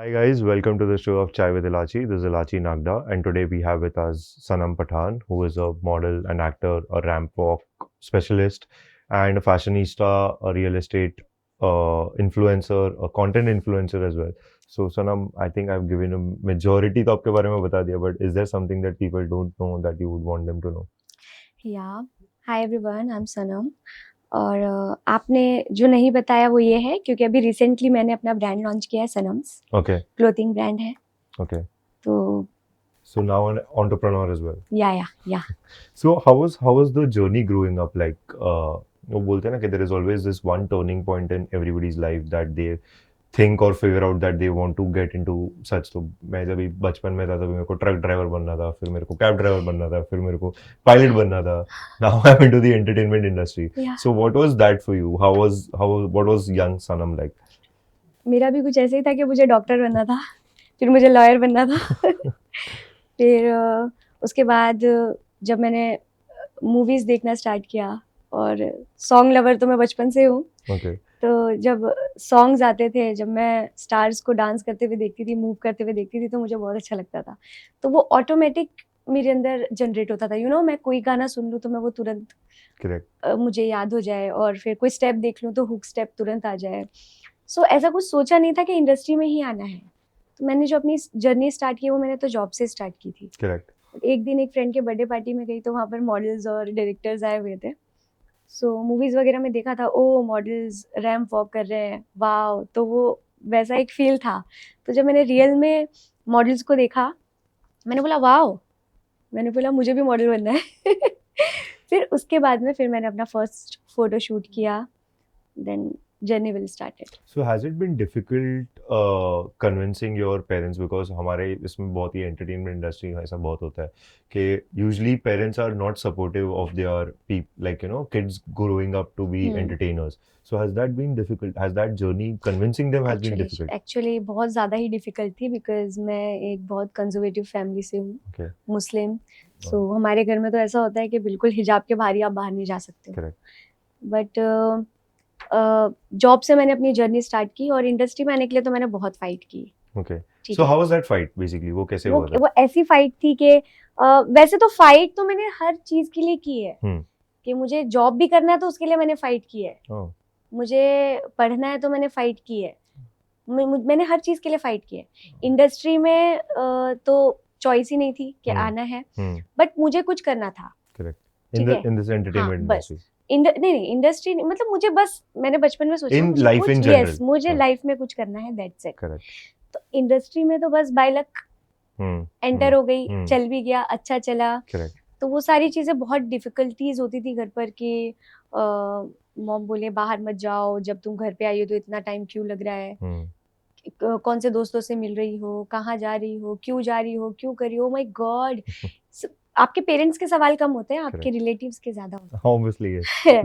Hi guys, welcome to the show of Chai with Ilachi. This is Ilachi Nagda, and today we have with us Sanam Pathan, who is a model, an actor, a ramp walk specialist, and a fashionista, a real estate influencer, a content influencer as well. So Sanam, I think I've given a majority तो आपके बारे में बता दिया, but is there something that people don't know that you would want them to know? या hi everyone, I am सनम। और आपने जो नहीं बताया वो ये है क्योंकि अभी रिसेंटली मैंने अपना ब्रांड लॉन्च किया है, सनम्स Okay, क्लोथिंग ब्रांड है। okay. तो So now an entrepreneur as well. या So how was the journey growing up like? वो बोलते हैं ना कि there is always this one turning point in everybody's life that they think or figure out that they want to get into such. तो मैं जब भी बचपन में था तभी मेरे को ट्रक ड्राइवर बनना था, फिर मेरे को कैब ड्राइवर बनना था, फिर मेरे को पायलट बनना था. Now I'm into the entertainment industry. या So what was that for you? What was young Sanam like? मेरा भी कुछ ऐसे ही था कि मुझे डॉक्टर बनना था, फिर मुझे लॉयर बनना था। फिर उसके बाद जब मैंने मूवीज देखना स्टार्ट किया, और सॉन्ग लवर तो मैं बचपन से हूँ, Okay. तो जब सॉन्ग्स आते थे, जब मैं स्टार्स को डांस करते हुए देखती थी, मूव करते हुए देखती थी, तो मुझे बहुत अच्छा लगता था। तो वो ऑटोमेटिक मेरे अंदर जनरेट होता था। मैं कोई गाना सुन लूँ तो मैं वो तुरंत Correct. मुझे याद हो जाए, और फिर कोई स्टेप देख लूँ तो हुक स्टेप तुरंत आ जाए। सो ऐसा कुछ सोचा नहीं था कि इंडस्ट्री में ही आना है। तो मैंने जो अपनी जर्नी स्टार्ट की वो मैंने तो जॉब से स्टार्ट की थी। Correct. एक दिन एक फ्रेंड के बर्थडे पार्टी में गई, तो वहाँ पर मॉडल्स और डायरेक्टर्स आए हुए थे। सो मूवीज वगैरह में देखा था, ओ मॉडल्स रैंप वॉक कर रहे हैं, वाओ, तो वो वैसा एक फील था। तो जब मैंने रियल में मॉडल्स को देखा, मैंने बोला वाओ, मैंने बोला मुझे भी मॉडल बनना है। फिर उसके बाद में फिर मैंने अपना फर्स्ट फोटो शूट किया, then journey will started. So has it been difficult convincing your parents because हमारे इसमें बहुत ही entertainment industry में ऐसा बहुत होता है कि usually parents are not supportive of their like kids growing up to be entertainers. So has that been difficult? Has that journey convincing them has been difficult? Actually बहुत ज़्यादा ही डिफिकल्ट थी, because मैं एक बहुत कंजर्वेटिव फैमिली से हूँ, Okay, मुस्लिम। सो हमारे घर में तो ऐसा होता है कि बिल्कुल हिजाब के बाहर ही आप बाहर नहीं जा सकते। correct. बट जॉब से मैंने अपनी जर्नी स्टार्ट की, और इंडस्ट्री में आने के लिए तो मैंने बहुत फाइट की। Okay. ठीक So है, how was that fight basically? वो कैसे हुआ था? वो ऐसी फाइट थी कि वैसे तो फाइट तो मैंने हर चीज के लिए की है। कि मुझे जॉब भी करना है तो उसके लिए मैंने फाइट की है, Oh, मुझे पढ़ना है तो मैंने फाइट की है, मैंने हर चीज के लिए फाइट की है। इंडस्ट्री में तो चॉइस ही नहीं थी कि आना है, बट मुझे कुछ करना था। correct. ठीक है, In this entertainment बस industry. नहीं इंडस्ट्री नहीं, मतलब मुझे बस, मैंने बचपन में सोचा In मुझे life कुछ, in general. यस, मुझे हाँ. लाइफ में कुछ करना है, दैट्स इट। Correct. तो इंडस्ट्री में तो बस बाय लक एंटर हो गई, हम्म. चल भी गया, अच्छा चला। Correct. तो वो सारी चीजें बहुत डिफिकल्टीज होती थी घर पर कि मॉम बोले बाहर मत जाओ, जब तुम घर पे आई हो तो इतना टाइम क्यों लग रहा है, कौन से दोस्तों से मिल रही हो, कहाँ जा रही हो, क्यों जा रही हो, क्यों कर रही हो, माय गॉड। आपके पेरेंट्स के सवाल कम होते हैं, आपके Correct. रिलेटिव्स के ज्यादा होते Obviously, yes. हैं।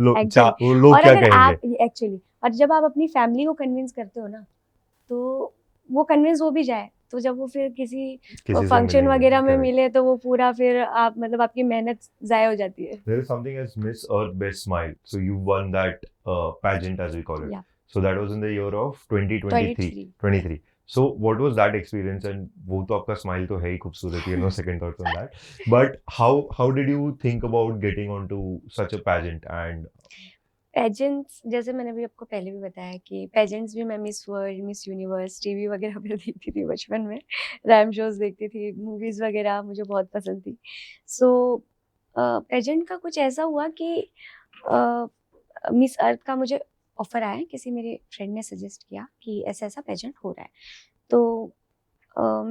वो लोग और क्या अगर आप कहेंगे? एक्चुअली, और जब आप अपनी फैमिली को कन्विंस करते हो ना, तो वो कन्विंस हो भी जाए, तो जब वो फिर किसी किसी से फंक्शन मिलेंगे. वगैरह में Correct. मिले तो वो पूरा फिर आप, मतलब आपकी मेहनत जाया हो जाती है। There is something as Miss Earth Best Smile. So you won that pageant, as we call it. Yeah. So that was in the year of 2023. 23. So what was that experience? And वो तो आपका smile तो है ही खूबसूरती है, no second thoughts on that. But how did you think about getting onto such a pageant? And pageants, जैसे मैंने भी आपको पहले भी बताया कि पेजेंट्स भी मैं miss world, miss universe, TV वगैरह पे देखती थी बचपन में, रैम शोज देखती थी, मूवीज वगैरह मुझे बहुत पसंद थी। सो पेजेंट का कुछ ऐसा हुआ कि मिस अर्थ का मुझे ऑफर आया, किसी मेरे फ्रेंड ने सजेस्ट किया कि ऐसा ऐसा पेजेंट हो रहा है। तो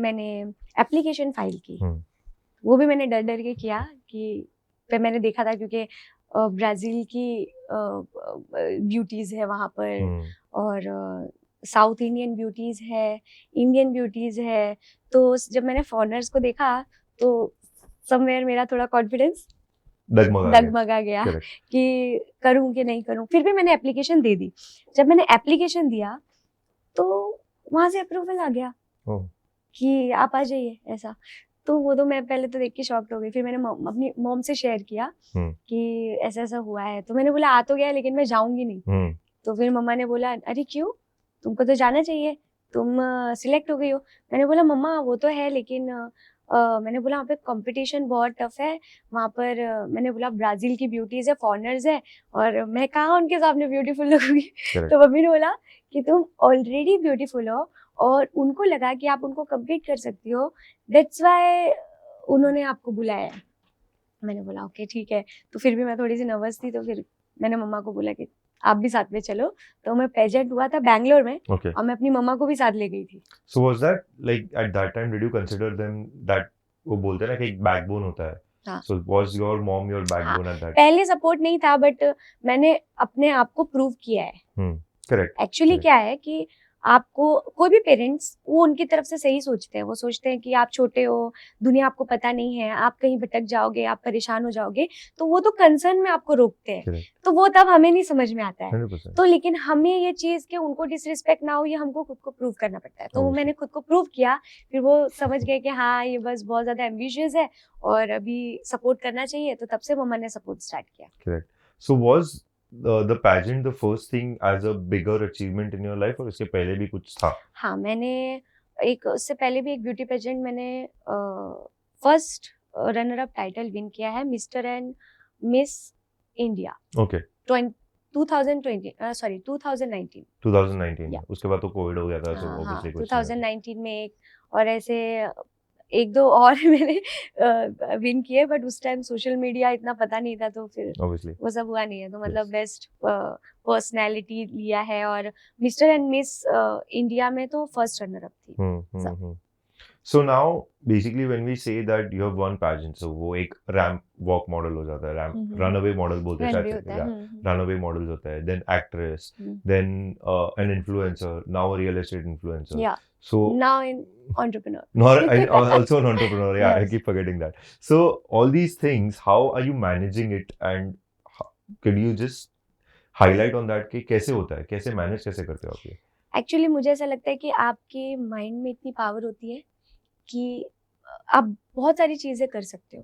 मैंने एप्लीकेशन फाइल की। वो भी मैंने डर डर के किया कि फिर मैंने देखा था, क्योंकि ब्राज़ील की ब्यूटीज है वहाँ पर, और साउथ इंडियन ब्यूटीज है, इंडियन ब्यूटीज है। तो जब मैंने फॉरेनर्स को देखा तो समवेयर मेरा थोड़ा कॉन्फिडेंस डगमगा गया Correct. कि करूं कि नहीं करूं। फिर भी मैंने एप्लीकेशन दे दी। जब मैंने एप्लीकेशन दिया तो वहां से अप्रूवल आ गया Oh. कि आप आ जाइए, ऐसा। तो वो तो मैं पहले तो देख के शॉक्ड हो गई। फिर मैंने अपनी मॉम से शेयर किया कि ऐसा ऐसा हुआ है। तो मैंने बोला आ तो गया, लेकिन मैं जाऊंगी नहीं। तो फिर मम्मा ने बोला अरे क्यों, तुमको तो जाना चाहिए, तुम सिलेक्ट हो गई हो। मैंने बोला मम्मा वो तो है, लेकिन मैंने बोला वहाँ पे कंपटीशन बहुत टफ है, वहाँ पर मैंने बोला ब्राजील की ब्यूटीज है, फॉरेनर्स है, और मैं कहाँ उनके सामने ब्यूटीफुल लगूंगी। तो मम्मी ने बोला कि तुम ऑलरेडी ब्यूटीफुल हो और उनको लगा कि आप उनको कम्पीट कर सकती हो, दैट्स वाई उन्होंने आपको बुलाया है। मैंने बोला ओके ठीक है। तो फिर भी मैं थोड़ी सी नर्वस थी, तो फिर मैंने मम्मा को बोला कि आप भी साथ में चलो। तो मैं पेजेंट हुआ था बैंगलोर में, Okay. और मैं अपनी मम्मा को भी साथ ले गई थी। So was that like at that time did you consider them that वो बोलते हैं ना कि एक बैकबोन होता है. हाँ. So was your mom your backbone at that? पहले सपोर्ट नहीं था, बट मैंने अपने आप को प्रूव किया है। Correct. एक्चुअली क्या है कि आपको कोई भी पेरेंट्स वो उनकी तरफ से सही सोचते हैं, वो सोचते हैं कि आप छोटे हो, दुनिया आपको पता नहीं है, आप कहीं भटक जाओगे, आप परेशान हो जाओगे, तो वो तो कंसर्न में आपको रोकते हैं। Correct. तो वो तब हमें नहीं समझ में आता है। 100%. तो लेकिन हमें ये चीज कि उनको डिसरिस्पेक्ट ना हो, ये हमको खुद को प्रूव करना पड़ता है। तो वो मैंने खुद को प्रूव किया, फिर वो समझ गए कि हाँ ये बस बहुत ज्यादा एम्बिशियस है और अभी सपोर्ट करना चाहिए। तो तब से मम्मा ने सपोर्ट स्टार्ट किया। Correct. So was the pageant the first thing as a bigger achievement in your life और इसके पहले भी कुछ था? हाँ, मैंने उससे पहले भी एक ब्यूटी पेजेंट मैंने first runner up title win किया है, mister and miss India. Okay. 2019 2019. Yeah. उसके बाद तो कोविड हो गया था, so हाँ, obviously कुछ 2019 में एक, और ऐसे एक दो और मैंने विन किए, बट उस टाइम सोशल मीडिया इतना पता नहीं था, तो फिर obviously. वो सब हुआ नहीं है। तो मतलब बेस्ट पर्सनैलिटी लिया है, और मिस्टर एंड मिस इंडिया में तो फर्स्ट रनर अप थी। So now basically when we say that you have won pageant, so वो एक रैम्प वॉक मॉडल हो जाता है, रैम्प रनअवे मॉडल बोलते हैं शायद, रनअवे मॉडल्स होता है, then actress, then an influencer, now a real estate influencer. Yeah. So now in entrepreneur. Also an entrepreneur. Yeah, Yes. I keep forgetting that. So all these things, how are you managing it, and could you just highlight on that कि कैसे होता है, कैसे manage कैसे करते हो आप ये? एक्चुअली मुझे ऐसा लगता है कि आपके माइंड में इतनी पावर होती है कि आप बहुत सारी चीजें कर सकते हो,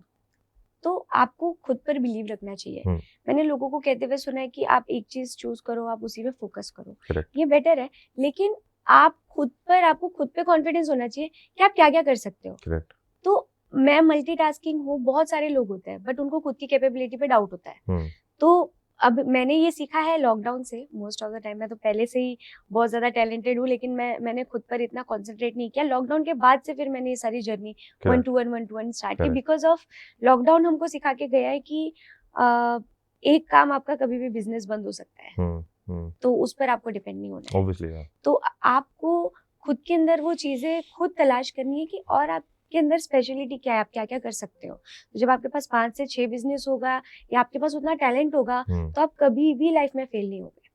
तो आपको खुद पर बिलीव रखना चाहिए। मैंने लोगों को कहते हुए सुना है कि आप एक चीज चूज करो, आप उसी पे फोकस करो। Correct. ये बेटर है, लेकिन आपको खुद पे कॉन्फिडेंस होना चाहिए कि आप क्या क्या कर सकते हो। Correct. तो मैं मल्टीटास्किंग हूँ, बहुत सारे लोग होते हैं, बट उनको खुद की कैपेबिलिटी पे डाउट होता है। तो अब मैंने ये सीखा है लॉकडाउन से। मोस्ट ऑफ द टाइम मैं तो पहले से ही बहुत ज्यादा टैलेंटेड हूँ, लेकिन मैंने खुद पर इतना कॉन्सेंट्रेट नहीं किया। लॉकडाउन के बाद से फिर मैंने ये सारी जर्नी 1-to-1 स्टार्ट की, बिकॉज ऑफ लॉकडाउन हमको सिखा के गया है कि एक काम आपका कभी भी बिजनेस बंद हो सकता है, तो उस पर आपको डिपेंड नहीं होना है। Obviously, yeah. तो आपको खुद के अंदर वो चीजें खुद तलाश करनी है कि और आप के अंदर स्पेशलिटी क्या है, आप क्या क्या कर सकते हो। तो जब आपके पास 5 से 6 बिजनेस होगा या आपके पास उतना टैलेंट होगा, तो आप कभी भी लाइफ में फेल नहीं होगे।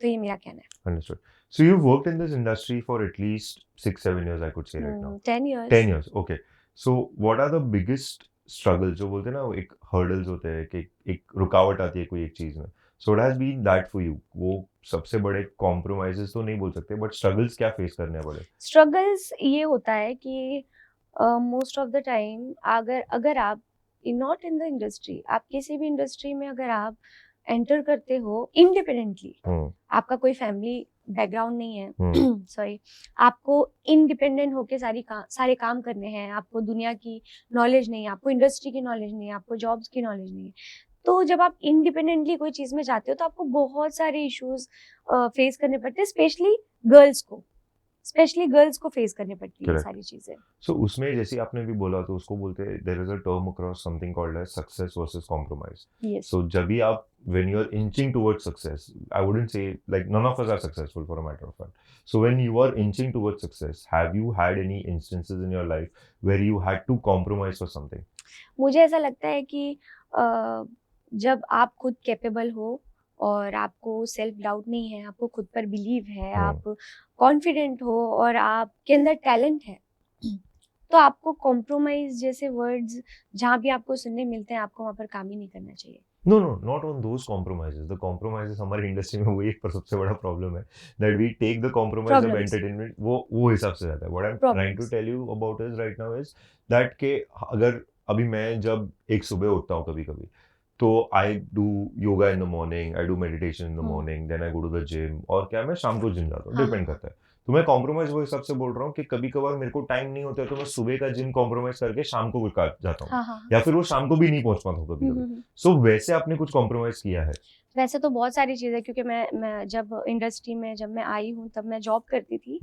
तो ये मेरा कहना है। Understood. So you've worked in this industry for at least 6-7 years, I could say right now. 10 years. 10 years. Okay. So what are the biggest struggles? जो बोलते हैं ना, वो एक hurdles होते हैं कि एक रुकावट आती है कोई एक चीज में. So what has been that for you? वो सबसे बड़े compromises तो नहीं बोल सकते, but struggles क्या face करने पड़े? Struggles ये होता है कि मोस्ट ऑफ द टाइम अगर आप नॉट इन द इंडस्ट्री, आप किसी भी इंडस्ट्री में अगर आप एंटर करते हो इंडिपेंडेंटली, आपका कोई फैमिली बैकग्राउंड नहीं है, सॉरी, आपको इंडिपेंडेंट होके सारे काम करने हैं, आपको दुनिया की नॉलेज नहीं है, आपको इंडस्ट्री की नॉलेज नहीं है, आपको जॉब्स की नॉलेज नहीं है, तो जब आप इंडिपेंडेंटली कोई चीज में जाते हो तो आपको बहुत सारे इश्यूज फेस करने पड़ते हैं, स्पेशली गर्ल्स को फेस करनी पड़ती है सारी चीजें। So उसमें जैसे आपने भी बोला, तो उसको बोलते हैं there is a term across something called as success versus compromise. Yes. So जब भी आप when you're inching towards success, I wouldn't say like none of us are successful for a matter of fact. So when you are inching towards success, have you had any instances in your life where you had to compromise for something? मुझे ऐसा लगता है कि जब आप खुद capable हो और आपको सेल्फ डाउट नहीं है, आपको खुद पर बिलीव है, आप कॉन्फिडेंट हो और आपके अंदर टैलेंट है, तो आपको कॉम्प्रोमाइज जैसे वर्ड्स जहाँ भी आपको सुनने मिलते हैं, आपको वहाँ पर काम ही नहीं करना चाहिए। No, not on those compromises. The compromises हमारी इंडस्ट्री में वही एक सबसे बड़ा प्रॉब्लम है, that we take the compromise of entertainment, वो हिसाब से जाता है। What I'm trying to tell you about is right now is that के अगर अभी मैं जब एक सुबह उठता हूँ कभी-कभी, तो I do yoga in the morning, I do meditation in the morning, then I go to the gym, और क्या मैं शाम को जिम जाता हूँ, डिपेंड करता है। तो मैं कॉम्प्रोमाइज वो हिसाब से बोल रहा हूँ कि कभी कभार मेरे को टाइम नहीं होता है तो मैं सुबह का जिम कॉम्प्रोमाइज करके शाम को जाता हूँ, हाँ हाँ हाँ। या फिर वो शाम को भी नहीं पहुंच पाता हूँ कभी कभी। सो वैसे आपने कुछ कॉम्प्रोमाइज किया है? वैसे तो बहुत सारी चीज़ें, क्योंकि मैं जब इंडस्ट्री में जब मैं आई हूँ तब मैं जॉब करती थी,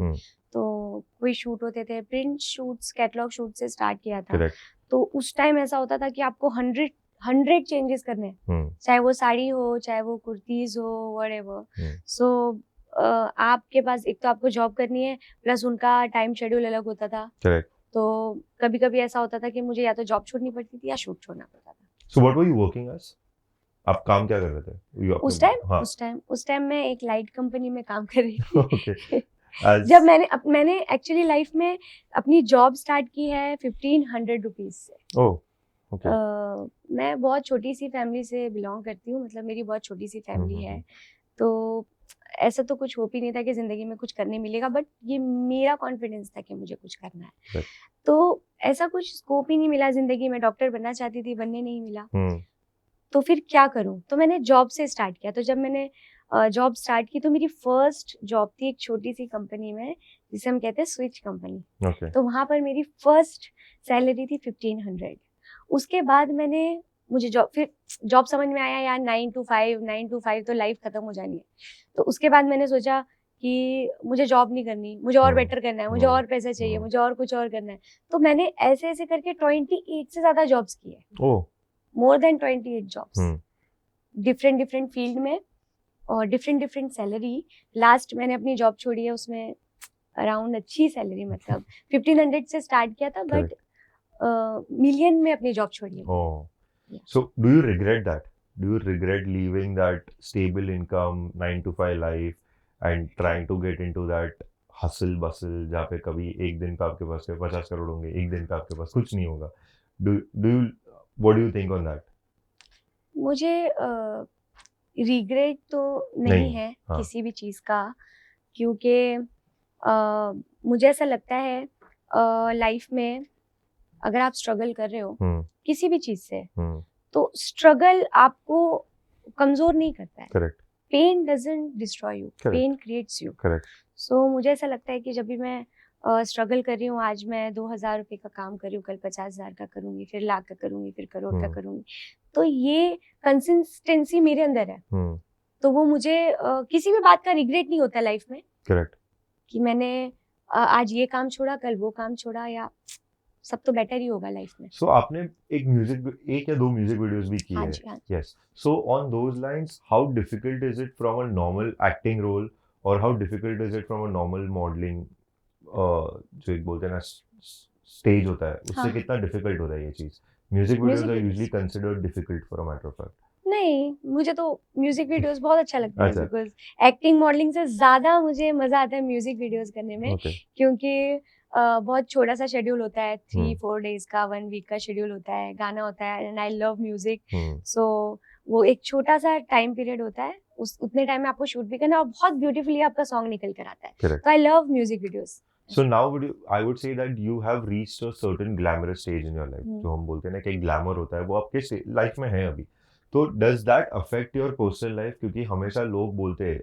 तो कोई शूट होते थे, प्रिंट शूट्स, कैटलॉग शूट से स्टार्ट किया था। करेक्ट। तो उस टाइम ऐसा होता था कि आपको 100 चेंजेस करने हैं, चाहे वो साड़ी हो, चाहे वो कुर्तीज हो, व्हाटएवर। सो आपके पास एक तो आपको जॉब करनी है, प्लस उनका टाइम शेड्यूल अलग होता था। करेक्ट। तो कभी कभी ऐसा होता था कि मुझे या तो जॉब छोड़नी पड़ती थी या शूट छोड़ना पड़ता था। So what were you working as? आप काम क्या कर रहे थे उस टाइम मैं एक लाइट कंपनी में काम कर रही थी। ओके। जब मैंने एक्चुअली लाइफ में अपनी जॉब स्टार्ट की है 1500 रुपीज से। ओह, ओके। मैं बहुत छोटी सी फैमिली से बिलोंग करती हूँ, मतलब मेरी बहुत छोटी सी फैमिली है। तो ऐसा तो कुछ होप ही नहीं था कि जिंदगी में कुछ करने मिलेगा, बट ये मेरा कॉन्फिडेंस था कि मुझे कुछ करना है। तो ऐसा कुछ स्कोप ही नहीं मिला जिंदगी में। डॉक्टर बनना चाहती थी, बनने नहीं मिला। तो फिर क्या करूं? तो मैंने जॉब से स्टार्ट किया। तो जब मैंने जॉब स्टार्ट की तो मेरी फर्स्ट जॉब थी एक छोटी सी कंपनी में, जिसे हम कहते हैं स्विच कंपनी। तो वहां पर मेरी फर्स्ट सैलरी थी 1500। उसके बाद मुझे जॉब समझ में आया यार 9 to 5 तो लाइफ खत्म हो जानी है। तो उसके बाद मैंने सोचा कि मुझे जॉब नहीं करनी, मुझे और बेटर करना है, मुझे और पैसा चाहिए, मुझे और कुछ और करना है। तो मैंने ऐसे ऐसे करके 28 से ज्यादा जॉब्स किए। More than 28 jobs, different field में और डिफरेंट सैलरी। लास्ट मैंने अपनी जॉब छोड़ी है, उसमें अराउंड अच्छी सैलरी, मतलब 1500 से स्टार्ट किया था, बट मिलियन में अपनी जॉब छोड़ी है। So do you regret that? Do you regret leaving that stable income 9 to 5 life and trying to get into that hustle bustle जहाँ पे कभी एक दिन पे आपके पास 50 करोड़ होंगे, एक दिन पे आपके पास कुछ नहीं होगा? Do you what do you think on that? मुझे रिग्रेट तो नहीं है किसी भी चीज़ का, क्योंकि मुझे ऐसा लगता है लाइफ में अगर आप स्ट्रगल कर रहे हो किसी भी चीज़ से, तो स्ट्रगल आपको कमजोर नहीं करता है। Correct. Pain doesn't destroy you, pain creates you. Correct. So मुझे ऐसा लगता है कि जब भी मैं स्ट्रगल कर रही हूँ, आज मैं 2000 रुपये का काम कर रही हूँ, कल 50,000 का करूंगी, फिर लाख का करूंगी, फिर करोड़ का करूंगी, तो ये कंसिस्टेंसी मेरे अंदर है। तो वो मुझे किसी भी बात का रिग्रेट नहीं होता लाइफ में। करेक्ट। कि मैंने आज ये काम छोड़ा, कल वो काम छोड़ा, या सब तो बेटर ही होगा लाइफ में। सो आपने एक या दो म्यूजिक वीडियोस भी किए हैं? Yes. So on those lines how difficult is it from a normal acting role, और how difficult is it from a normal modelling, जो एक बोलते हैं ना स्टेज होता है, उससे कितना डिफिकल्ट होता है ये चीज? Music videos are usually considered difficult for a matter of fact. नहीं, मुझे तो म्यूजिक वीडियोस बहुत अच्छा लगता है, बिकॉज एक्टिंग मॉडलिंग से ज्यादा मुझे मजा आता है म्यूजिक वीडियोस करने में। क्योंकि बहुत छोटा सा शेड्यूल होता है, 3-4 डेज का, 1 वीक का शेड्यूल होता है, गाना होता है, एंड आई लव म्यूजिक। सो वो एक छोटा सा टाइम पीरियड होता है, उतने टाइम में आपको शूट भी करना है, और बहुत ब्यूटीफुली आपका सॉन्ग निकल कर आता है। तो I love music videos. So now I would say that you have reached a certain glamorous stage in your life. जो हम बोलते हैं ना कि एक ग्लैमर होता है, वो आपके लाइफ में है अभी। तो does that affect your personal life? क्योंकि हमेशा लोग बोलते हैं,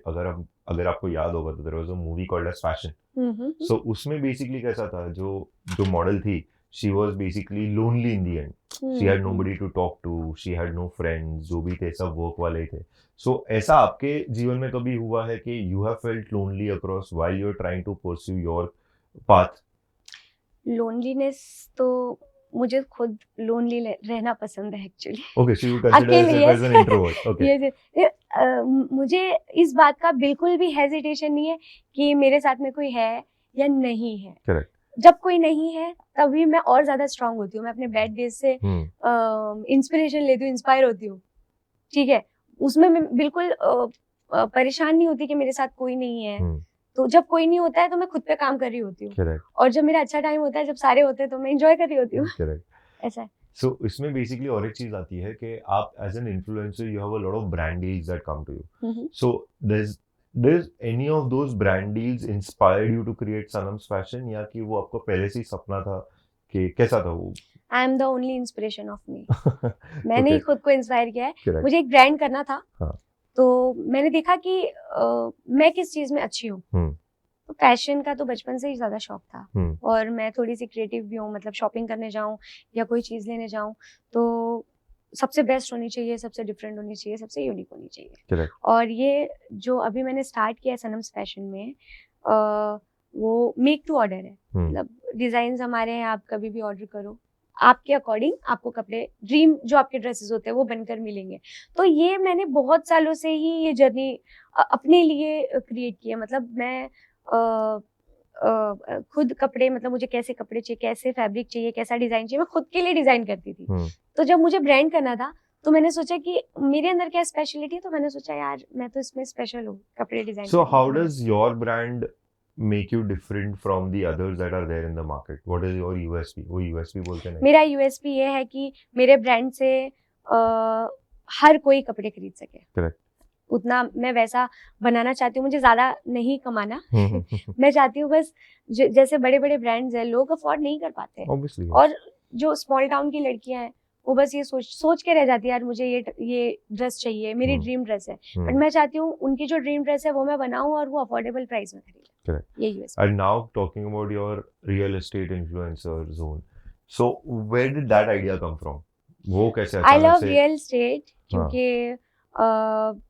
अगर आपको याद होगा तो there was a movie called as Fashion. So उसमें basically कैसा था, जो मॉडल थी, she was basically lonely in the end. She had nobody to talk to, she had no friends, जो भी थे सब वर्क वाले ही थे। So ऐसा आपके जीवन में कभी हुआ है कि you have felt lonely across while you're trying to pursue your path? Loneliness तो मुझे खुद लोनली रहना पसंद है actually. Okay, so you consider yourself as an introvert. Okay. मुझे इस बात का बिल्कुल भी हेजिटेशन नहीं है कि मेरे साथ में कोई है या नहीं है। Correct. जब कोई नहीं है तभी मैं और ज्यादा स्ट्रांग होती हूँ। मैं अपने बैड डेज से इंस्पिरेशन लेती हूँ, इंस्पायर होती हूँ। ठीक है, उसमें मैं बिल्कुल परेशान नहीं होती कि मेरे साथ कोई नहीं है। तो जब कोई नहीं होता है तो मैं खुद पे काम कर रही होती हूँ, और जब मेरा अच्छा टाइम होता है, जब सारे होते हैं, तो मैं एंजॉय कर रही होती हूँ। ऐसा है। सो इसमें बेसिकली और एक चीज आती है कि आप as an influencer you have a lot of brand deals that come to you. So does any of those brand deals inspired you to create Sanam's Fashion, या कि वो आपको पहले से ही सपना था? कि कैसा था वो? I am the only inspiration of me. मैंने ही खुद को इंस्पायर किया है। मुझे एक ब्रांड करना था, तो मैंने देखा कि मैं किस चीज में अच्छी हूँ, तो फैशन का तो बचपन से ही ज़्यादा शौक था हम्म, और मैं थोड़ी सी क्रिएटिव भी हूँ, मतलब शॉपिंग करने जाऊँ या कोई चीज़ लेने जाऊँ तो सबसे बेस्ट होनी चाहिए, सबसे डिफरेंट होनी चाहिए, सबसे यूनिक होनी चाहिए। correct. और ये जो अभी मैंने स्टार्ट किया है सनम्स फैशन में वो मेक टू ऑर्डर है, हम्म, मतलब डिजाइन हमारे हैं, आप कभी भी ऑर्डर करो, आपके अकॉर्डिंग आपको कपड़े ड्रीम जो आपके ड्रेसेस होते हैं वो बनकर मिलेंगे। तो ये मैंने बहुत सालों से ही ये जर्नी अपने लिए क्रिएट की है, मतलब मैं खुद कपड़े, मतलब मुझे कैसे कपड़े चाहिए, कैसे फैब्रिक चाहिए, कैसा डिजाइन चाहिए, मैं खुद के लिए डिजाइन करती थी। हम्म. तो जब मुझे ब्रांड करना था तो मैंने सोचा कि मेरे अंदर क्या स्पेशलिटी है, तो मैंने सोचा यार मैं तो इसमें स्पेशल हूँ कपड़े डिजाइन So करने how की। does your brand make you different from the others that are there in the market? What is your USP? वो USP बोलते नहीं. मेरा यूएसपी ये है कि मेरे ब्रांड से हर कोई कपड़े खरीद सके। Correct. उतना मैं वैसा बनाना चाहती हूँ, मुझे ज्यादा नहीं कमाना। हम्म. मैं चाहती हूँ बस जैसे बड़े बड़े ब्रांड्स हैं लोग अफोर्ड नहीं कर पाते हैं। Obviously, yes. और जो स्मॉल टाउन की लड़कियां हैं वो बस ये सोच के रह जाती है यार मुझे ये ड्रेस चाहिए, मेरी ड्रीम ड्रेस है, बट मैं चाहती हूँ उनकी जो ड्रीम ड्रेस है वो मैं बनाऊं और वो अफोर्डेबल प्राइस में खरीदूं। Correct. ये USP. And now talking about your real estate influencer zone. So where did that idea come from? वो कैसे आई अचानक लव से? रियल एस्टेट हाँ. क्योंकि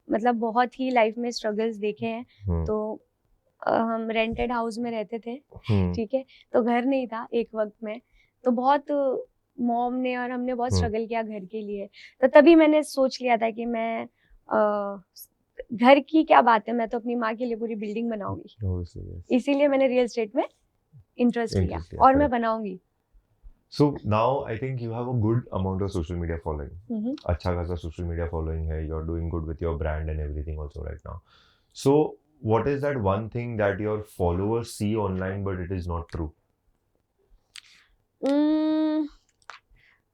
मतलब बहुत ही लाइफ में स्ट्रगल्स देखे हैं। हम्म, तो हम रेंटेड हाउस में रहते थे, हम्म, ठीक है, तो घर नहीं था एक वक्त में, तो बहुत मॉम ने और हमने बहुत स्ट्रगल किया घर के लिए। तो तभी मैंने सोच लिया था कि मैं घर की क्या बात है, मैं तो अपनी माँ के लिए पूरी बिल्डिंग बनाऊंगी। obviously, yes. इसीलिए मैंने रियल एस्टेट में इंटरेस्ट लिया Interest लिया, और मैं correct. बनाऊंगी। So now I think you have a good amount of social media following. हम्म। अच्छा खासा social media following है. You're doing good with your brand and everything also right now. So what is that one thing that your followers see online but it is not true?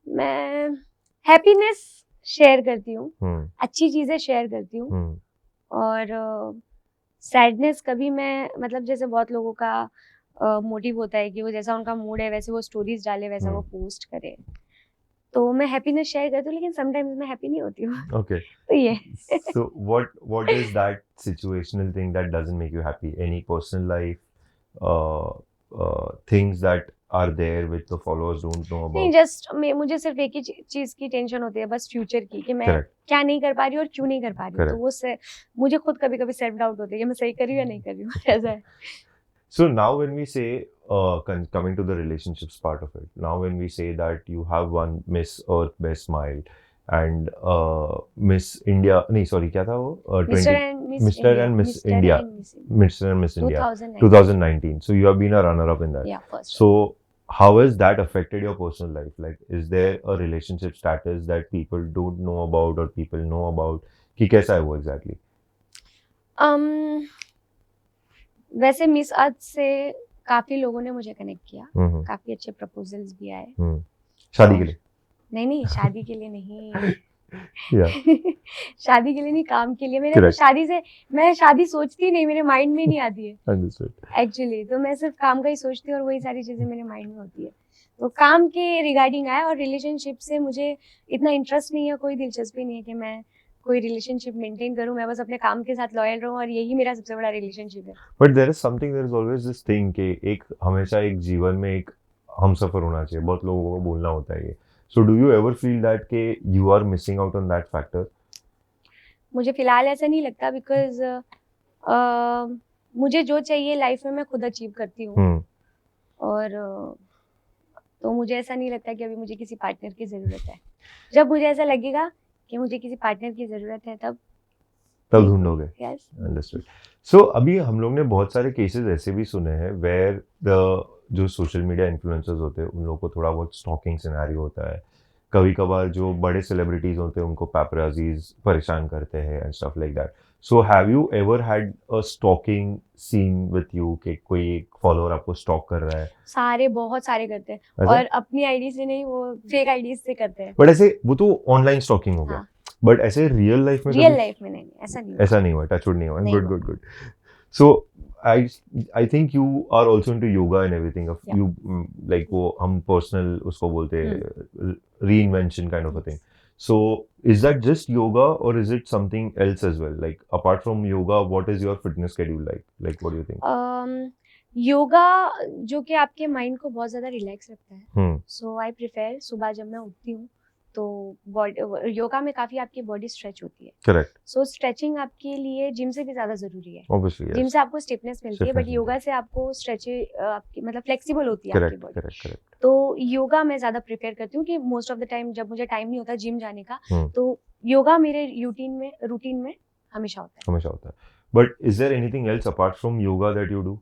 मैं happiness share करती हूँ, हम्म, अच्छी चीजें share करती हूँ, हम्म, और sadness कभी मैं, मतलब जैसे बहुत लोगों का मोटिव होता है कि वो जैसा उनका मूड है वैसे वो स्टोरीज डाले, वैसा वो पोस्ट करे। तो मैं हैप्पीनेस शेयर करती हूँ लेकिन समटाइम्स मैं हैप्पी नहीं होती हूँ। Okay. तो ये So what is that situational thing that doesn't make you happy? Any personal life things that are there which the followers don't know नहीं, about? जस्ट मुझे सिर्फ एक ही चीज की टेंशन होती है, बस फ्यूचर की, कि मैं Correct. क्या नहीं कर पा रही हूँ और क्यों नहीं कर पा रही हूँ। तो Correct. वो से मुझे खुद कभी कभी सेल्फ डाउट होती है कि मैं सही कर रही हूँ या नहीं कर रही हूँ। ऐसा है। So now when we say coming to the relationships part of it, now when we say that you have won Miss Earth Best Smile and Miss India, नहीं sorry क्या था वो Mr. 20 and Miss Mr. India. and Miss Mr. India, and Miss Mr. and Miss India 2019. 2019. So you have been a runner up in that. Yeah, first. So how has that affected your personal life? Like, is there a relationship status that people don't know about or people know about? कि कैसा है वो exactly? वैसे Miss Earth से काफी लोगों ने मुझे कनेक्ट किया, हम्म, काफी अच्छे प्रपोजल्स भी आए। शादी के लिए? नहीं शादी के लिए नहीं। Yeah. शादी के लिए नहीं, काम के लिए। मेरे तो Correct. मैं शादी सोचती नहीं, मेरे माइंड में नहीं आती है Understood. एक्चुअली। तो मैं सिर्फ काम का ही सोचती हूँ और वही सारी चीजें मेरे माइंड में होती है। तो काम के रिगार्डिंग आया, और रिलेशनशिप से मुझे इतना इंटरेस्ट नहीं है, कोई दिलचस्पी नहीं है कि मैं कोई रिलेशनशिप मेंटेन करूं। मैं बस अपने काम के साथ लॉयल रहूं और यही मेरा सबसे बड़ा रिलेशनशिप है। But there is always this thing कि एक हमेशा एक जीवन में एक हमसफर होना चाहिए, बहुत लोगों को बोलना होता है ये। So do you ever feel that कि you are missing out on that factor? मुझे फिलहाल ऐसा नहीं लगता, बिकॉज मुझे जो चाहिए लाइफ में मैं खुद अचीव करती हूँ। और तो मुझे ऐसा नहीं लगता कि अभी मुझे किसी पार्टनर की जरूरत है। जब मुझे ऐसा लगेगा कि मुझे किसी पार्टनर की जरूरत है तब ढूंढोगे। Yes, understood. सो अभी हम लोग ने बहुत सारे केसेस ऐसे भी सुने हैं वेयर द जो सोशल मीडिया इन्फ्लुएंसर्स होते हैं उन लोगों को थोड़ा बहुत स्टॉकिंग सिनेरियो होता है। कभी कभार जो बड़े सेलिब्रिटीज होते हैं उनको पैपराजीज परेशान करते हैं and stuff like that. So have you ever had a stalking scene with you कि कोई एक फॉलोअर आपको स्टॉक कर रहा है? बहुत सारे करते हैं, ऐसा? और अपनी आईडी से नहीं, वो फेक आईडी से करते हैं। बट ऐसे वो तो ऑनलाइन स्टॉकिंग हो गया। हाँ। बट ऐसे रियल लाइफ में रियल लाइफ में नहीं, ऐसा नहीं हुआ, टचवुड नहीं हुआ। नहीं गुड हुआ। Good good. So I think you are also into yoga and everything. Yeah. You like वो हम personal उसको बोलते हैं reinvention kind of a thing. So is that just yoga or is it something else as well? Like apart from yoga, what is your fitness schedule like? Like what do you think? Yoga जो कि आपके mind को बहुत ज़्यादा relax रखता है, Hmm. सो आई prefer सुबह जब मैं उठती हूँ तो बॉडी योगा में काफ़ी आपकी बॉडी स्ट्रेच होती है, Correct. सो स्ट्रेचिंग आपके लिए जिम से भी ज़्यादा ज़रूरी है। Obviously, yes. जिम से आपको स्टिफनेस मिलती है, Stiffness बट योगा मिलती से आपको स्ट्रेच आपकी मतलब फ्लेक्सिबल होती है आपकी Correct, बॉडी। correct, correct. तो योगा मैं ज़्यादा प्रेफर करती हूँ कि मोस्ट ऑफ द टाइम जब मुझे टाइम नहीं होता जिम जाने का, Hmm. तो योगा मेरे रूटीन में हमेशा होता है। हमेशा होता है. But is there anything else apart from yoga that you do?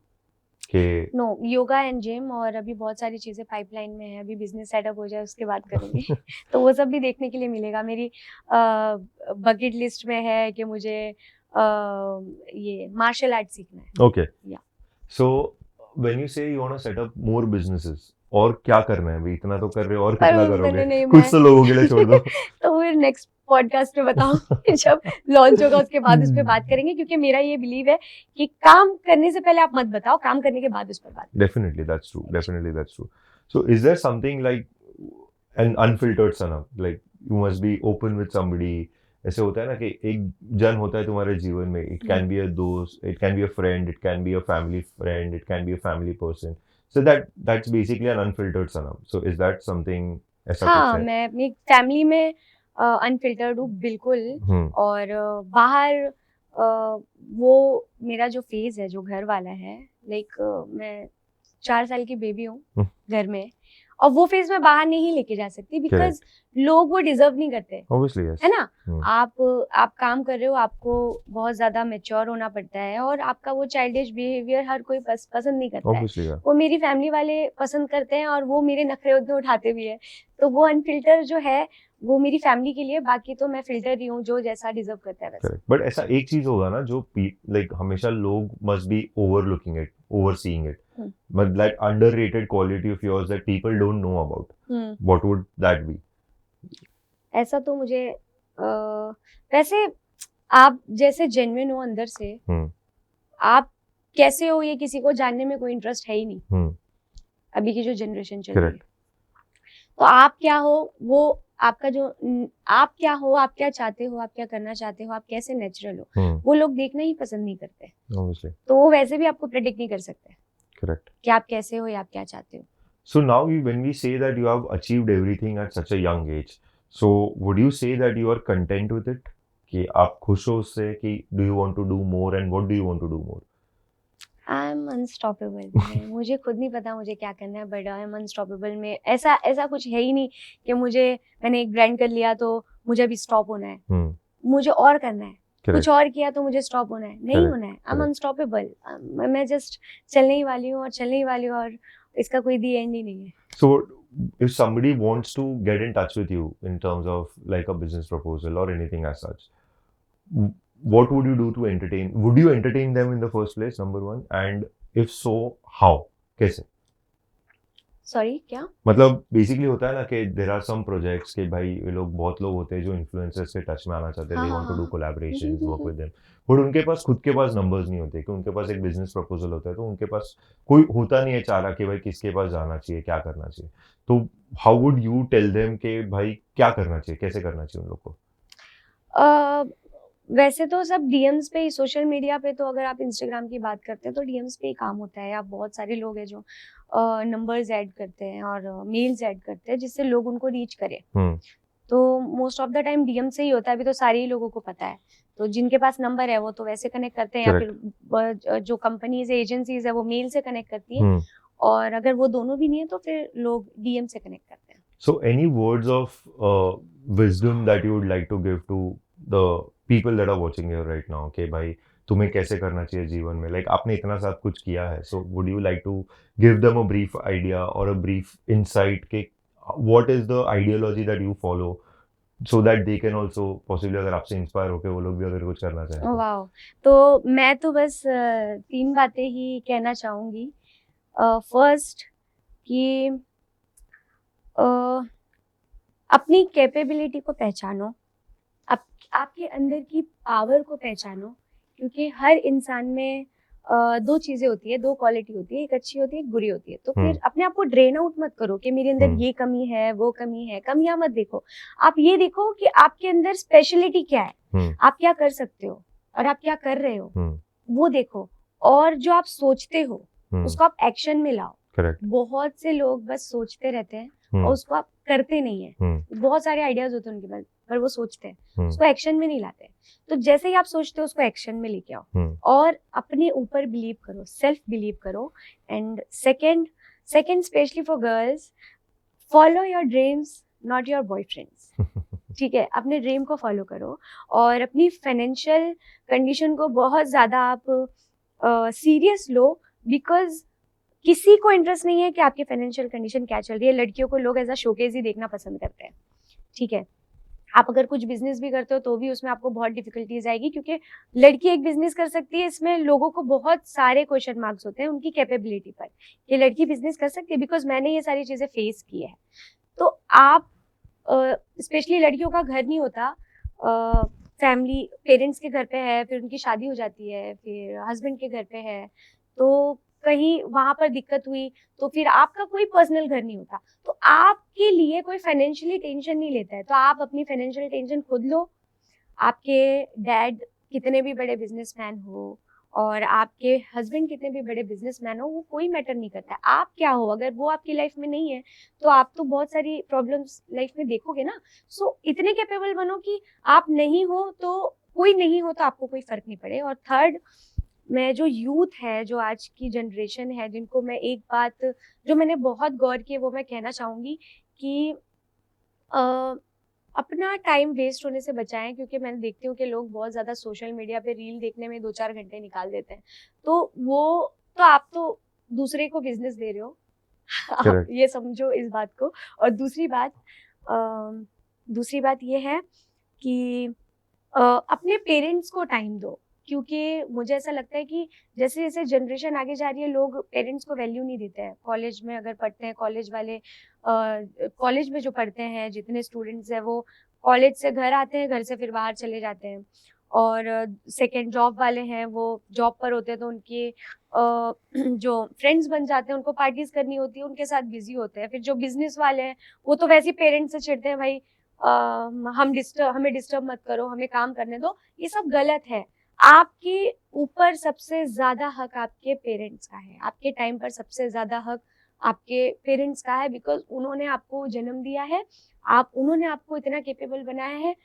कि नो, योगा एंड जिम, और अभी बहुत सारी चीजें पाइपलाइन में है, अभी बिजनेस सेटअप हो जाए उसके बाद करेंगे। तो वो सब भी देखने के लिए मिलेगा। मेरी बकेट लिस्ट में है कि मुझे ये मार्शल आर्ट सीखना है। Okay. Yeah. So when you say you want to set up more businesses, और क्या करना है भाई? इतना तो कर रहे हो और पर कितना मैंने करोगे? नहीं, कुछ तो लोगों के लिए छोड़ दो. तो फिर नेक्स्ट पॉडकास्ट पे बताऊं जब लॉन्च होगा उसके बाद उस पर बात करेंगे, क्योंकि मेरा ये बिलीव है कि काम करने से पहले आप मत बताओ, काम करने के बाद उस पर बात। Definitely, that's true. Definitely, that's true. So, is there something like an unfiltered Sanam? Like you must be open with somebody. ऐसे होता है ना कि एक जन होता है तुम्हारे जीवन में. It can be a दोस्त, it can be a friend, it can be a family friend, it can be a family person. So that's basically an unfiltered Sanam. So is that something ऐसा कुछ हाँ, है? मैं अपनी family में unfiltered हूँ बिल्कुल। और बाहर वो मेरा जो फेज है जो घर वाला है, लाइक मैं 4 साल की बेबी हूँ घर में, और वो फेज मैं बाहर नहीं लेके जा सकती बिकॉज लोग वो डिजर्व नहीं करते। Obviously, yes. है ना? आप काम कर रहे हो, आपको बहुत ज्यादा मेच्योर होना पड़ता है, और आपका वो चाइल्डिश बिहेवियर हर कोई पसंद नहीं करता है। Obviously, yeah. वो मेरी फैमिली वाले पसंद करते हैं और वो मेरे नखरे उतने उठाते भी है। तो वो अनफिल्टर जो है वो मेरी फैमिली के लिए, बाकी तो मैं फिल्टर ही हूँ जो जैसा डिजर्व करता है वैसा। Correct. But ऐसा एक चीज होगा ना जो like हमेशा लोग must be overlooking it, overseeing it. But that underrated quality of yours that people don't know about. What would that be? ऐसा तो मुझे वैसे आप जैसे जेन्युइन हो अंदर से, आप कैसे हो ये किसी को जानने में कोई इंटरेस्ट है ही नहीं। अभी की जो जनरेशन चल रही है, तो आप क्या हो, वो आपका जो आप क्या हो, आप क्या चाहते हो, आप क्या करना चाहते हो, आप कैसे नेचुरल हो, वो लोग देखना ही पसंद नहीं करते। Obviously. तो वो वैसे भी आपको प्रेडिक्ट नहीं कर सकते Correct. कि आप कैसे हो या आप क्या चाहते हो। So now when we say that you have achieved everything at such a young age, so would you say that you are content with it? कि आप खुश हो उससे कि do you want to do more and what do you want to do more? I am unstoppable. मुझे खुद नहीं पता मुझे क्या करना है, बट आई एम अनस्टॉपेबल। में ऐसा कुछ है ही नहीं कि मैंने एक ग्राइंड कर लिया तो मुझे अभी स्टॉप होना है। मुझे और करना है। कुछ और किया तो मुझे स्टॉप होना है, नहीं होना है। I am unstoppable. मैं जस्ट चलने ही वाली हूँ और इसका कोई दी एंड ही नहीं है। So if somebody wants to get in touch with you in terms of like a business proposal or anything as such, what would you do to entertain? Would you entertain them in the first place, number one? And if so, how? कैसे? Sorry, क्या? मतलब basically होता है ना कि there are some projects के भाई ये लोग बहुत लोग होते हैं जो इन्फ्लुएंसर्स से टच में आना चाहते हैं, they want to do collaborations, work with them, but उनके पास खुद के पास नंबर्स नहीं होते कि उनके पास एक बिजनेस प्रपोजल होता है, तो उनके पास कोई होता नहीं है चारा कि भाई किसके पास जाना चाहिए, क्या करना चाहिए। तो how would you tell them कि भाई क्या करना चाहिए, कैसे करना चाहिए उन लोग को? वैसे तो सब डीएम्स पे ही, सोशल मीडिया पे तो अगर आप इंस्टाग्राम की बात करते हैं तो डीएम्स पे ही काम होता है। आप बहुत सारे लोग हैं जो नंबर्स ऐड करते हैं और मेल्स ऐड करते हैं जिससे लोग उनको रीच करें। तो most of the time DM से ही होता है। अभी तो सारे ही लोगों को पता है, तो जिनके पास नंबर है वो तो वैसे कनेक्ट करते हैं, या फिर जो कंपनीज एजेंसीज है वो मेल से कनेक्ट करती है, और अगर वो दोनों भी नहीं है तो फिर लोग डीएम से कनेक्ट करते हैं। So any words of wisdom that you would like to give to the people that are watching here right now कि भाई तुम्हें कैसे करना चाहिए जीवन में, like आपने इतना सब कुछ किया है, so would you like to give them a brief idea or a brief insight कि what is the ideology that you follow so that they can also possibly अगर आपसे इंस्पायर होकर वो लोग भी अगर कुछ करना चाहें? वाह, तो मैं तो बस 3 बातें ही कहना चाहूंगी। फर्स्ट कि अपनी कैपेबिलिटी को पहचानो, आपके अंदर की पावर को पहचानो, क्योंकि हर इंसान में दो चीजें होती है, दो क्वालिटी होती है, एक अच्छी होती है, एक बुरी होती है। तो फिर अपने आप को ड्रेन आउट मत करो कि मेरे अंदर ये कमी है, वो कमी है। कमियां मत देखो, आप ये देखो कि आपके अंदर स्पेशलिटी क्या है, आप क्या कर सकते हो और आप क्या कर रहे हो, वो देखो। और जो आप सोचते हो उसको आप एक्शन में लाओ। करेक्ट। बहुत से लोग बस सोचते रहते हैं और उसको आप करते नहीं है। बहुत सारे आइडियाज होते हैं उनके पास, पर वो सोचते हैं, उसको एक्शन में नहीं लाते। तो जैसे ही आप सोचते हो उसको एक्शन में लेके आओ और अपने ऊपर बिलीव करो, सेल्फ बिलीव करो। And second specially for girls, follow your dreams not your boyfriends. ठीक है, अपने ड्रीम को फॉलो करो और अपनी फाइनेंशियल कंडीशन को बहुत ज्यादा आप सीरियस लो। बिकॉज किसी को इंटरेस्ट नहीं है कि आपकी फाइनेंशियल कंडीशन क्या चल रही है। लड़कियों को लोग एज अ शोकेस ही देखना पसंद करते हैं। ठीक है, आप अगर कुछ बिजनेस भी करते हो तो भी उसमें आपको बहुत डिफिकल्टीज आएगी, क्योंकि लड़की एक बिजनेस कर सकती है, इसमें लोगों को बहुत सारे क्वेश्चन मार्क्स होते हैं उनकी कैपेबिलिटी पर कि लड़की बिजनेस कर सकती है। बिकॉज मैंने ये सारी चीजें फेस की है। तो आप स्पेशली लड़कियों का घर नहीं होता, फैमिली पेरेंट्स के घर पे है, फिर उनकी शादी हो जाती है, फिर हस्बैंड के घर पे है, तो कहीं वहां पर दिक्कत हुई तो फिर आपका कोई पर्सनल घर नहीं होता। तो आपके लिए कोई फाइनेंशियली टेंशन नहीं लेता है, तो आप अपनी फाइनेंशियल टेंशन खुद लो। आपके डैड कितने भी बड़े बिजनेसमैन हो और आपके हस्बैंड कितने भी बड़े बिजनेसमैन हो, वो कोई मैटर नहीं करता है। आप क्या हो, अगर वो आपकी लाइफ में नहीं है तो आप तो बहुत सारी प्रॉब्लम्स लाइफ में देखोगे ना। सो इतने कैपेबल बनो कि आप नहीं हो तो कोई नहीं हो तो आपको कोई फर्क नहीं पड़े। और थर्ड, मैं जो यूथ है, जो आज की जनरेशन है, जिनको मैं एक बात जो मैंने बहुत गौर की है वो मैं कहना चाहूंगी कि अपना टाइम वेस्ट होने से बचाएं। क्योंकि मैंने देखती हूँ कि लोग बहुत ज्यादा सोशल मीडिया पे रील देखने में 2-4 घंटे निकाल देते हैं। तो आप तो दूसरे को बिजनेस दे रहे हो। आप ये समझो इस बात को। और दूसरी बात ये है कि अपने पेरेंट्स को टाइम दो। क्योंकि मुझे ऐसा लगता है कि जैसे जैसे जनरेशन आगे जा रही है, लोग पेरेंट्स को वैल्यू नहीं देते हैं। कॉलेज में अगर पढ़ते हैं, कॉलेज वाले कॉलेज में जो पढ़ते हैं, जितने स्टूडेंट्स हैं, वो कॉलेज से घर आते हैं, घर से फिर बाहर चले जाते हैं। और सेकेंड जॉब वाले हैं, वो जॉब पर होते हैं तो उनके जो फ्रेंड्स बन जाते हैं, उनको पार्टीज करनी होती है, उनके साथ बिजी होते हैं। फिर जो बिजनेस वाले हैं वो तो वैसे ही पेरेंट्स से चिढ़ते हैं, भाई हमें डिस्टर्ब मत करो, हमें काम करने दो। ये सब गलत है। आपके ऊपर सबसे ज्यादा हक आपके पेरेंट्स का है। आपके टाइम पर सबसे ज्यादा हक आपके पेरेंट्स का है। बिकॉज उन्होंने आपको जन्म दिया है, उन्होंने आपको इतना केपेबल बनाया है।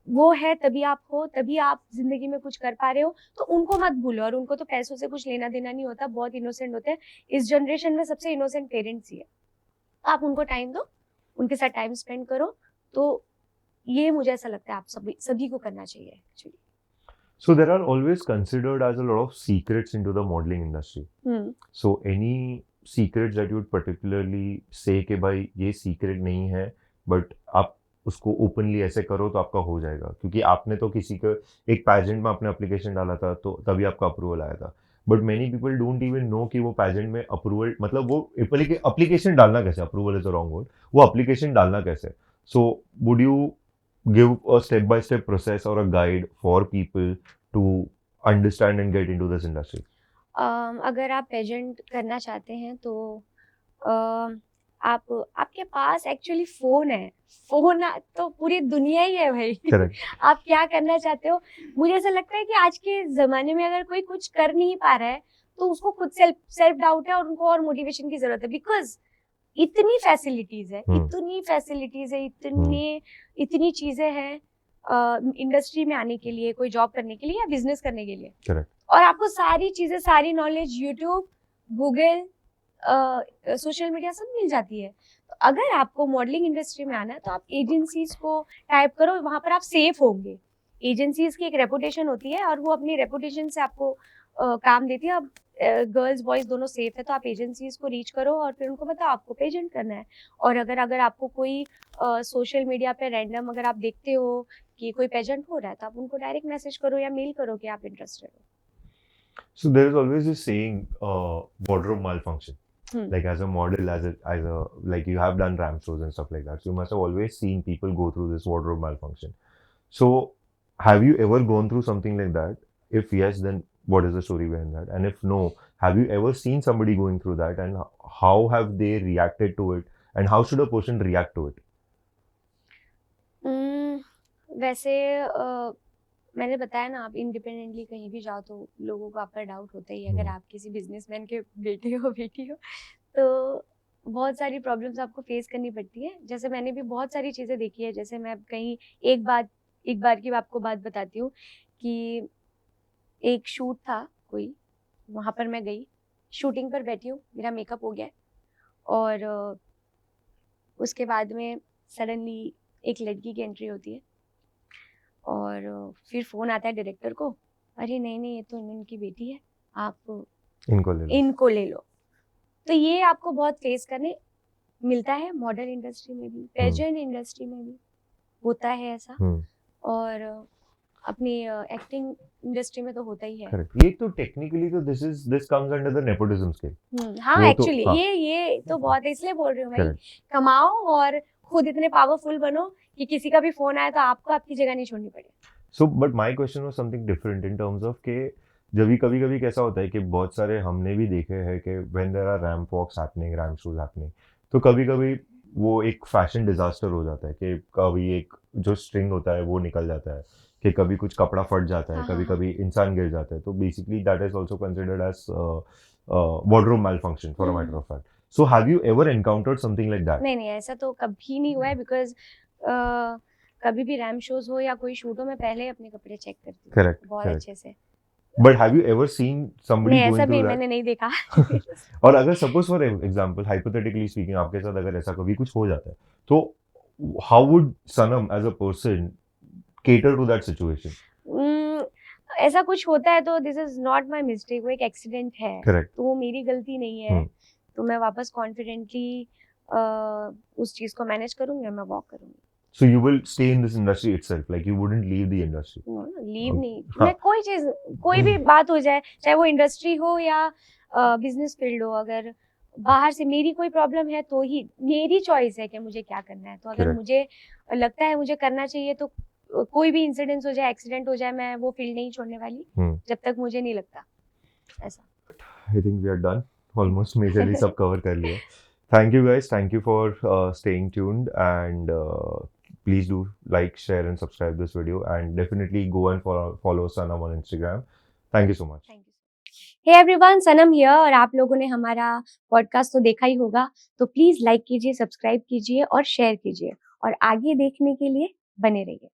वो है तभी आप हो, तभी आप जिंदगी में कुछ कर पा रहे हो। तो उनको मत भूलो। और उनको तो पैसों से कुछ लेना देना नहीं होता, बहुत इनोसेंट होते हैं। इस जनरेशन में सबसे इनोसेंट पेरेंट्स ही है। आप उनको टाइम दो, उनके साथ टाइम स्पेंड करो। तो ये मुझे ऐसा लगता है आप सभी को करना चाहिए actually. So there are always considered as a lot of secrets into the modeling industry. So any secrets that you would particularly say कि भाई ये secret नहीं है, but आप उसको openly ऐसे करो तो आपका हो जाएगा। क्योंकि आपने तो किसी का एक pageant में अपने application डाला था तो तभी आपका approval आया था। But many people don't even know कि वो pageant में approval मतलब वो application डालना कैसे, approval is the wrong word, वो application डालना कैसे। So would you give a step-by-step process or a guide for people to understand and get into this industry? अगर आप पेजेंट करना चाहते हैं तो आपके पास एक्चुअली फोन है। तो पूरी दुनिया ही है भाई। आप क्या करना चाहते हो। मुझे ऐसा लगता है कि आज के जमाने में अगर कोई कुछ कर नहीं पा रहा है तो उसको खुद सेल्फ डाउट है और उनको और मोटिवेशन की जरूरत है। बिकॉज इतनी फैसिलिटीज है, इतनी चीजें हैं इंडस्ट्री में आने के लिए, कोई जॉब करने के लिए या बिजनेस करने के लिए। Correct. और आपको सारी चीजें, सारी knowledge YouTube, Google, social media सब मिल जाती है। तो अगर आपको मॉडलिंग इंडस्ट्री में आना है तो आप एजेंसीज को टाइप करो, वहां पर आप सेफ होंगे। एजेंसीज की एक रेपुटेशन होती है और वो अपनी रेपुटेशन से आपको काम देती है। अब गर्ल्स बॉयज दोनों सेफ है तो आप एजेंसीज को रीच करो और फिर उनको बताओ आपको पेजेंट करना है। और अगर आपको कोई सोशल मीडिया पे रैंडम अगर आप देखते हो कि कोई पेजेंट हो रहा है तो आप उनको डायरेक्ट मैसेज करो या मेल करो कि आप इंटरेस्टेड हो। So there is always this saying, wardrobe malfunction. Like as a model, as a like you have done ramp shows and stuff like that. So you must have always seen people go through this wardrobe malfunction. So have you ever gone through something like that? If yes, then what is the story behind that? And if no, have you ever seen somebody going through that, and how have they reacted to it, and how should a person react to it? वैसे मैंने बताया ना, आप independently कहीं भी जाओ तो लोगों को आप पर डाउट होता ही है। अगर आप किसी बिजनेसमैन के बेटे हो बेटी हो तो बहुत सारी प्रॉब्लम्स आपको फेस करनी पड़ती है। जैसे मैंने भी बहुत सारी चीज़ें देखी है। जैसे मैं कहीं एक बार की आपको बात बताती हूँ कि एक शूट था कोई, वहाँ पर मैं गई, शूटिंग पर बैठी हूँ, मेरा मेकअप हो गया है और उसके बाद में सडनली एक लड़की की एंट्री होती है और फिर फ़ोन आता है डायरेक्टर को, अरे नहीं ये तो इनकी बेटी है, आप इनको ले लो। तो ये आपको बहुत फेस करने मिलता है। मॉडल इंडस्ट्री में भी, पेजेंट इंडस्ट्री में भी होता है ऐसा, और अपनी एक्टिंग इंडस्ट्री में तो होता ही है। करेक्ट। ये तो टेक्निकली तो this comes under the nepotism scale. हाँ, एक्चुअली ये तो बहुत है, इसलिए बोल रही हूँ भाई, कमाओ और खुद इतने पावरफुल बनो कि किसी का भी फोन आए तो आपको आपकी जगह नहीं छोड़नी पड़े। So but my question was something different in terms of के जब भी कभी कैसा होता है कि बहुत सारे हमने भी देखे हैं कि when there are ramp walks happening, ramp shows happening, तो कभी वो एक फैशन डिजास्टर हो जाता है कि कभी एक जो स्ट्रिंग होता है वो निकल जाता है, कि कभी कुछ कपड़ा फट जाता है, कभी इंसान गिर जाता है, तो basically that is also considered as wardrobe malfunction for a matter of fact. So have you ever encountered something like that? नहीं ऐसा तो कभी नहीं हुआ है, बिकॉज कभी भी रैम शोज हो या कोई शूट हो, मैं पहले अपने कपड़े चेक करती हूँ। Correct, बहुत correct. अच्छे से। But have you ever seen somebody नहीं, going ऐसा through भी that? मैंने नहीं देखा। और अगर suppose for example hypothetically speaking आपके साथ अगर ऐसा कभी कुछ हो जाता है, तो how would Sanam as a person cater to that situation? ऐसा कुछ होता है तो this is not my mistake, वो एक एक्सीडेंट है। Correct. तो वो मेरी गलती नहीं है। तो मैं वापस कॉन्फिडेंटली उस चीज को मैनेज करूंगी और मैं वॉक करूंगी। So you will stay in this industry itself, like you wouldn't leave the industry. Leave नहीं, मैं कोई चीज, कोई भी बात हो जाए, चाहे वो इंडस्ट्री हो या बिजनेस फील्ड हो, अगर बाहर से मेरी कोई प्रॉब्लम है तो ही मेरी चॉइस है कि मुझे क्या करना है। तो अगर मुझे लगता है मुझे करना चाहिए तो कोई भी इंसिडेंस हो जाए, एक्सीडेंट हो जाए, मैं वो फील्ड नहीं छोड़ने वाली जब तक मुझे नहीं लगता ऐसा। I think we are done. Almost majorly सब cover कर लिया. Thank you guys. Thank you for staying tuned, and please do like, share, and subscribe this video, and definitely go and follow Sanam on Instagram. Thank you so much. Thank you. Hey everyone, Sanam here. और आप लोगों ने हमारा podcast तो देखा ही होगा, तो please like कीजिए, सब्सक्राइब कीजिए और शेयर कीजिए, और आगे देखने के लिए बने रहिए।